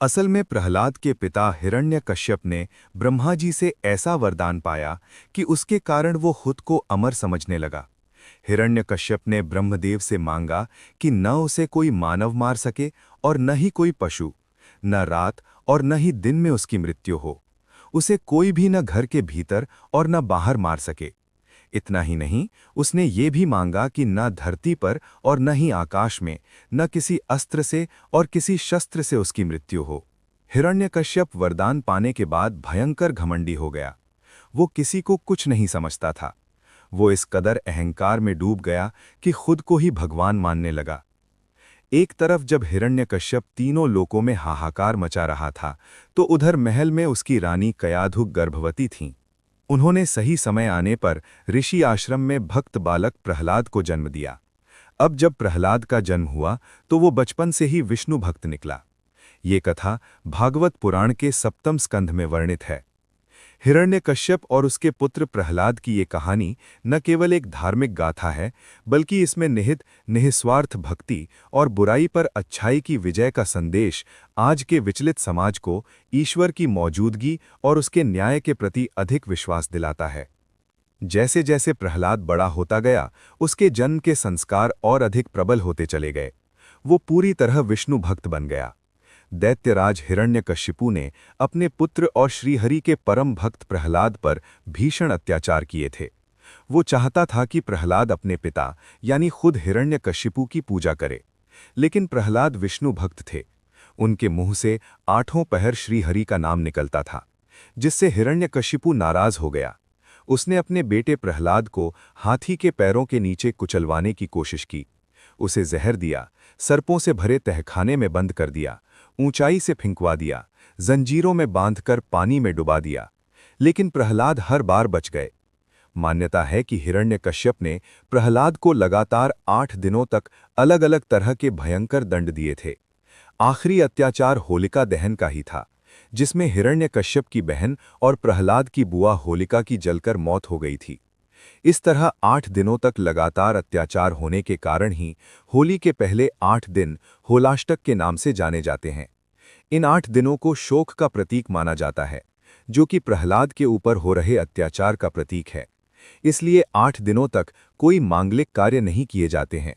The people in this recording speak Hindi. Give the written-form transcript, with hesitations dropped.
असल में प्रहलाद के पिता हिरण्यकश्यप ने ब्रह्मा जी से ऐसा वरदान पाया कि उसके कारण वो खुद को अमर समझने लगा। हिरण्यकश्यप ने ब्रह्मदेव से मांगा कि न उसे कोई मानव मार सके और न ही कोई पशु, न रात और न ही दिन में उसकी मृत्यु हो। उसे कोई भी न घर के भीतर और न बाहर मार सके। इतना ही नहीं, उसने ये भी मांगा कि न धरती पर और न ही आकाश में, न किसी अस्त्र से और किसी शस्त्र से उसकी मृत्यु हो। हिरण्यकश्यप वरदान पाने के बाद भयंकर घमंडी हो गया। वो किसी को कुछ नहीं समझता था। वो इस कदर अहंकार में डूब गया कि खुद को ही भगवान मानने लगा। एक तरफ जब हिरण्यकश्यप तीनों लोकों में हाहाकार मचा रहा था, तो उधर महल में उसकी रानी कयाधु गर्भवती थीं। उन्होंने सही समय आने पर ऋषि आश्रम में भक्त बालक प्रहलाद को जन्म दिया। अब जब प्रहलाद का जन्म हुआ तो वो बचपन से ही विष्णु भक्त निकला। ये कथा भागवत पुराण के सप्तम स्कंध में वर्णित है। हिरण्यकश्यप और उसके पुत्र प्रहलाद की ये कहानी न केवल एक धार्मिक गाथा है, बल्कि इसमें निहित निस्वार्थ भक्ति और बुराई पर अच्छाई की विजय का संदेश आज के विचलित समाज को ईश्वर की मौजूदगी और उसके न्याय के प्रति अधिक विश्वास दिलाता है। जैसे जैसे प्रहलाद बड़ा होता गया, उसके जन्म के संस्कार और अधिक प्रबल होते चले गए। वो पूरी तरह विष्णु भक्त बन गया। दैत्यराज हिरण्यकशिपु ने अपने पुत्र और श्रीहरि के परम भक्त प्रहलाद पर भीषण अत्याचार किए थे। वो चाहता था कि प्रहलाद अपने पिता यानी खुद हिरण्यकशिपु की पूजा करे, लेकिन प्रहलाद विष्णु भक्त थे। उनके मुंह से आठों पहर श्रीहरि का नाम निकलता था, जिससे हिरण्यकशिपु नाराज हो गया। उसने अपने बेटे प्रहलाद को हाथी के पैरों के नीचे कुचलवाने की कोशिश की। उसे जहर दिया, सर्पों से भरे तहखाने में बंद कर दिया, ऊंचाई से फिंकवा दिया, जंजीरों में बांधकर पानी में डुबा दिया, लेकिन प्रहलाद हर बार बच गए। मान्यता है कि हिरण्यकश्यप ने प्रहलाद को लगातार 8 दिनों तक अलग अलग तरह के भयंकर दंड दिए थे। आखिरी अत्याचार होलिका दहन का ही था, जिसमें हिरण्यकश्यप की बहन और प्रहलाद की बुआ होलिका की जलकर मौत हो गई थी। इस तरह 8 दिनों तक लगातार अत्याचार होने के कारण ही होली के पहले 8 दिन होलाष्टक के नाम से जाने जाते हैं। इन 8 दिनों को शोक का प्रतीक माना जाता है, जो कि प्रहलाद के ऊपर हो रहे अत्याचार का प्रतीक है। इसलिए 8 दिनों तक कोई मांगलिक कार्य नहीं किए जाते हैं।